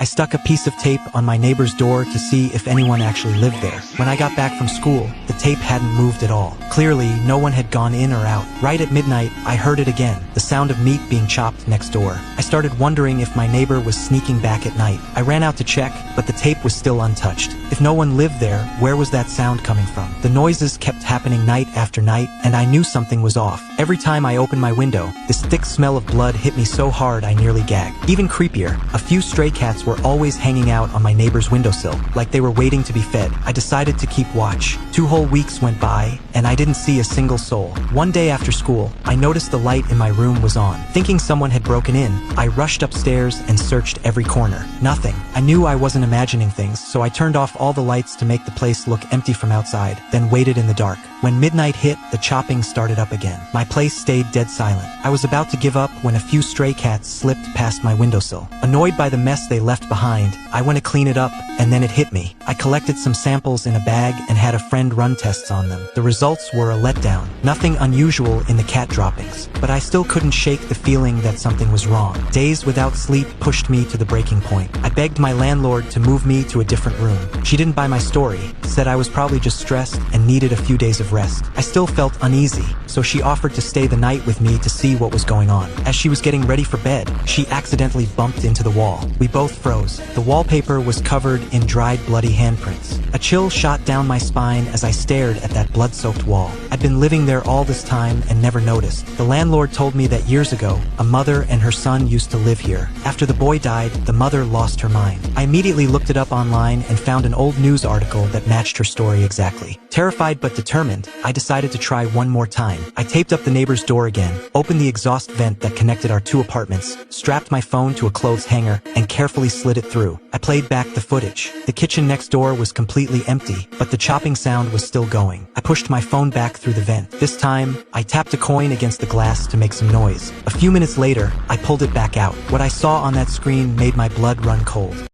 I stuck a piece of tape on my neighbor's door to see if anyone actually lived there. When I got back from school, the tape hadn't moved at all. Clearly, no one had gone in or out. Right at midnight, I heard it again, the sound of meat being chopped next door. I started wondering if my neighbor was sneaking back at night. I ran out to check, but the tape was still untouched. If no one lived there, where was that sound coming from? The noises kept happening night after night, and I knew something was off. Every time I opened my window, this thick smell of blood hit me so hard I nearly gagged. Even creepier, a few stray cats were always hanging out on my neighbor's windowsill, like they were waiting to be fed. I decided to keep watch. 2 whole weeks went by, and I didn't see a single soul. One day after school, I noticed the light in my room was on. Thinking someone had broken in, I rushed upstairs and searched every corner. Nothing. I knew I wasn't imagining things, so I turned off all the lights to make the place look empty from outside, then waited in the dark. When midnight hit, the chopping started up again. My place stayed dead silent. I was about to give up when a few stray cats slipped past my windowsill. Annoyed by the mess they left behind, I went to clean it up, and then it hit me. I collected some samples in a bag and had a friend run tests on them. The results were a letdown. Nothing unusual in the cat droppings, but I still couldn't shake the feeling that something was wrong. Days without sleep pushed me to the breaking point. I begged my landlord to move me to a different room. She didn't buy my story, said I was probably just stressed and needed a few days of rest. I still felt uneasy, so she offered to stay the night with me to see what was going on. As she was getting ready for bed, she accidentally bumped into the wall. We both froze. The wallpaper was covered in dried, bloody handprints. A chill shot down my spine as I stared at that blood-soaked wall. I'd been living there all this time and never noticed. The landlord told me that years ago, a mother and her son used to live here. After the boy died, the mother lost her mind. I immediately looked it up online and found an old news article that matched her story exactly. Terrified but determined, I decided to try one more time. I taped up the neighbor's door again, opened the exhaust vent that connected our 2 apartments, strapped my phone to a clothes hanger, and carefully slid it through. I played back the footage. The kitchen next door was completely empty, but the chopping sound was still going. I pushed my phone back through the vent. This time, I tapped a coin against the glass to make some noise. A few minutes later, I pulled it back out. What I saw on that screen made my blood run cold.